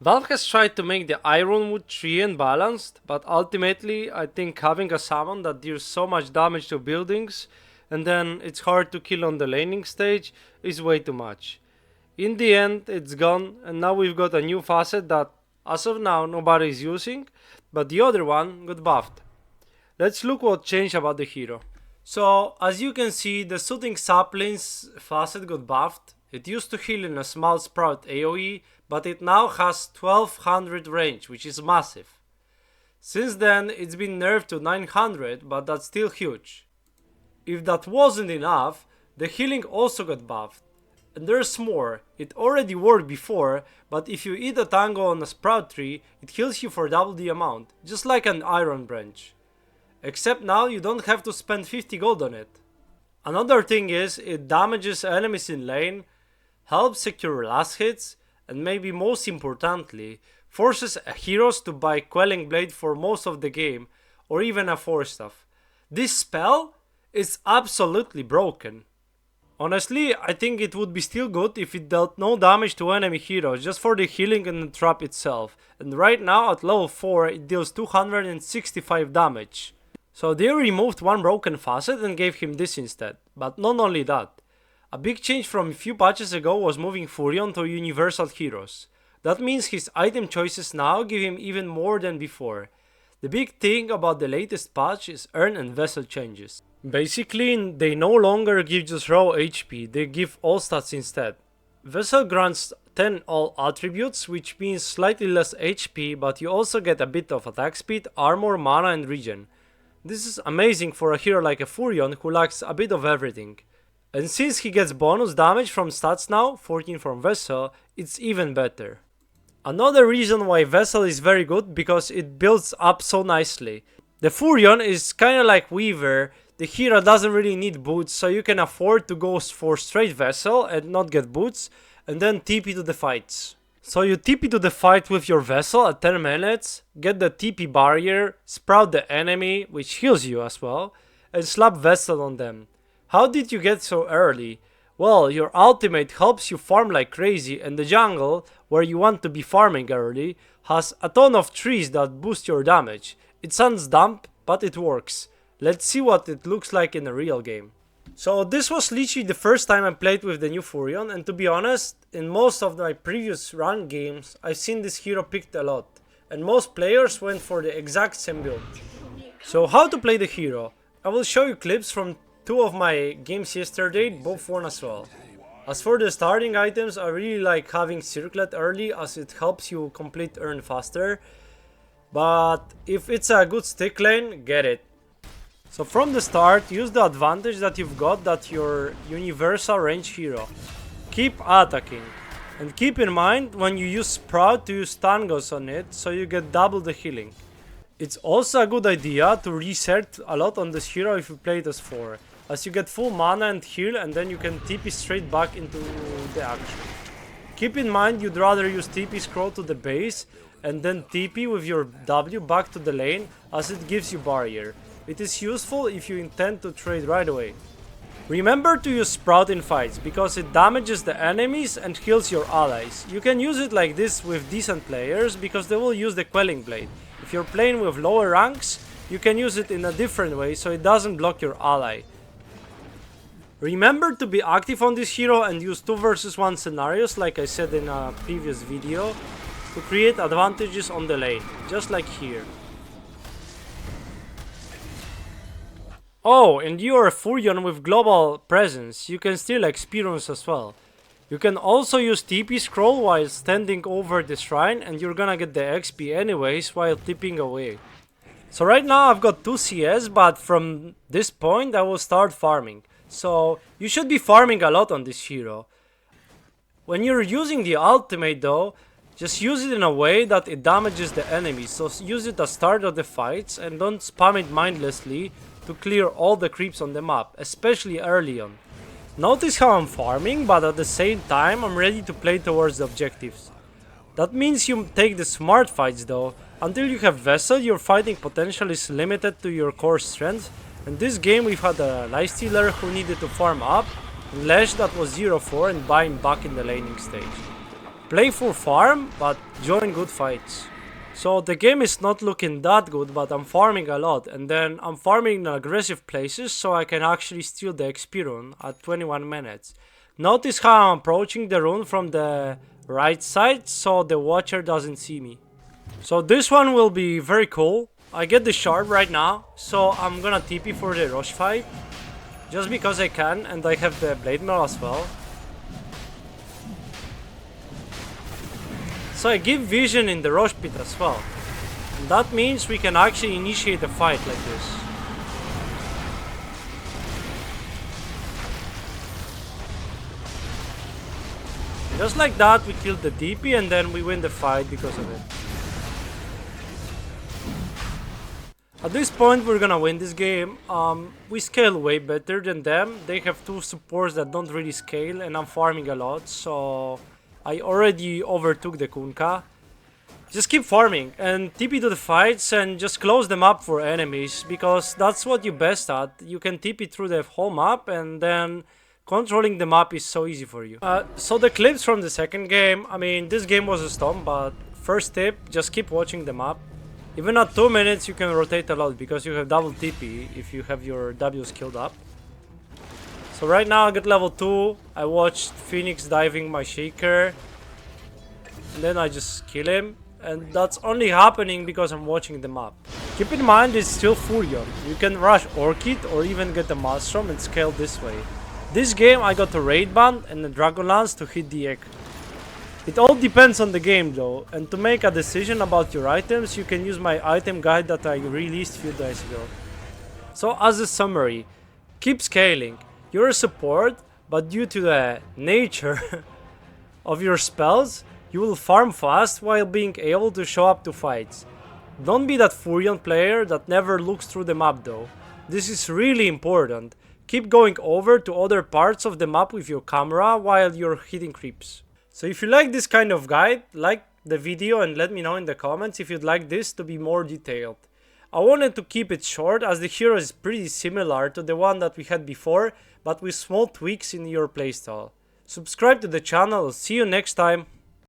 Valve has tried to make the Ironwood tree unbalanced, but ultimately I think having a summon that deals so much damage to buildings and then it's hard to kill on the laning stage is way too much. In the end it's gone, and now we've got a new facet that as of now nobody is using, but the other one got buffed. Let's look what changed about the hero. So as you can see, the shooting saplings facet got buffed. It used to heal in a small sprout AoE, but it now has 1200 range, which is massive. Since then it's been nerfed to 900, but that's still huge. If that wasn't enough, the healing also got buffed. And there's more, it already worked before, but if you eat a tango on a sprout tree, it heals you for double the amount, just like an iron branch. Except now you don't have to spend 50 gold on it. Another thing is, it damages enemies in lane, helps secure last hits, and maybe most importantly, forces heroes to buy Quelling Blade for most of the game, or even a 4-staff. This spell is absolutely broken. Honestly, I think it would be still good if it dealt no damage to enemy heroes, just for the healing and the trap itself, and right now at level 4 it deals 265 damage. So they removed one broken facet and gave him this instead, but not only that. A big change from a few patches ago was moving Furion to universal heroes. That means his item choices now give him even more than before. The big thing about the latest patch is urn and vessel changes. Basically, they no longer give just raw HP, they give all stats instead. Vessel grants 10 all attributes, which means slightly less HP, but you also get a bit of attack speed, armor, mana and regen. This is amazing for a hero like a Furion who lacks a bit of everything. And since he gets bonus damage from stats now, 14 from Vessel, it's even better. Another reason why Vessel is very good because it builds up so nicely. The Furion is kinda like Weaver, the hero doesn't really need boots, so you can afford to go for straight Vessel and not get boots, and then TP to the fights. So you TP to the fight with your Vessel at 10 minutes, get the TP barrier, sprout the enemy, which heals you as well, and slap Vessel on them. How did you get so early? Well, your ultimate helps you farm like crazy, and the jungle, where you want to be farming early, has a ton of trees that boost your damage. It sounds dumb, but it works. Let's see what it looks like in a real game. So this was literally the first time I played with the new Furion, and to be honest, in most of my previous run games, I've seen this hero picked a lot, and most players went for the exact same build. So how to play the hero? I will show you clips from 2 of my games yesterday, both won as well. As for the starting items, I really like having Circlet early as it helps you complete urn faster. But if it's a good stick lane, get it. So from the start, use the advantage that you've got that you're universal range hero. Keep attacking. And keep in mind when you use Sprout to use tangos on it so you get double the healing. It's also a good idea to reset a lot on this hero if you play it as 4. As you get full mana and heal, and then you can TP straight back into the action. Keep in mind you'd rather use TP scroll to the base and then TP with your W back to the lane as it gives you barrier. It is useful if you intend to trade right away. Remember to use Sprout in fights because it damages the enemies and heals your allies. You can use it like this with decent players because they will use the Quelling Blade. If you're playing with lower ranks, you can use it in a different way so it doesn't block your ally. Remember to be active on this hero and use 2 versus 1 scenarios like I said in a previous video to create advantages on the lane, just like here. Oh, and you are a Furion with global presence, you can steal experience as well. You can also use TP scroll while standing over the shrine and you're gonna get the XP anyways while tipping away. So right now I've got 2 CS, but from this point I will start farming. So you should be farming a lot on this hero. When you're using the ultimate though, just use it in a way that it damages the enemies. So use it at the start of the fights and don't spam it mindlessly to clear all the creeps on the map, especially early on. Notice how I'm farming, but at the same time I'm ready to play towards the objectives. That means you take the smart fights though. Until you have Vessel, your fighting potential is limited to your core strength. In this game we've had a lifestealer who needed to farm up, and Lesh that was 0-4 and buy him back in the laning stage. Play for farm, but join good fights. So the game is not looking that good, but I'm farming a lot, and then I'm farming in aggressive places so I can actually steal the XP rune at 21 minutes. Notice how I'm approaching the rune from the right side so the watcher doesn't see me. So this one will be very cool. I get the shard right now, so I'm gonna TP for the rush fight. Just because I can, and I have the blade mail as well. So I give vision in the rush pit as well. And that means we can actually initiate the fight like this. Just like that, we kill the DP and then we win the fight because of it. At this point we're gonna win this game. We scale way better than them. They have two supports that don't really scale and I'm farming a lot, so I already overtook the Kunkka. Just keep farming and TP to the fights and just close them up for enemies, because that's what you're best at. You can TP through the whole map and then controlling the map is so easy for you. So the clips from the second game, I mean, this game was a storm, but first tip, just keep watching the map. Even at 2 minutes you can rotate a lot because you have double TP if you have your W skilled up. So right now I got level 2, I watched Phoenix diving my shaker, and then I just kill him, and that's only happening because I'm watching the map. Keep in mind it's still Furion, you can rush Orchid or even get a Maelstrom and scale this way. This game I got a Raid Band and a Dragon Lance to hit the egg. It all depends on the game though, and to make a decision about your items you can use my item guide that I released a few days ago. So as a summary, keep scaling. You're a support, but due to the nature of your spells, you will farm fast while being able to show up to fights. Don't be that Furion player that never looks through the map though. This is really important. Keep going over to other parts of the map with your camera while you're hitting creeps. So if you like this kind of guide, like the video and let me know in the comments if you'd like this to be more detailed. I wanted to keep it short as the hero is pretty similar to the one that we had before, but with small tweaks in your playstyle. Subscribe to the channel, see you next time.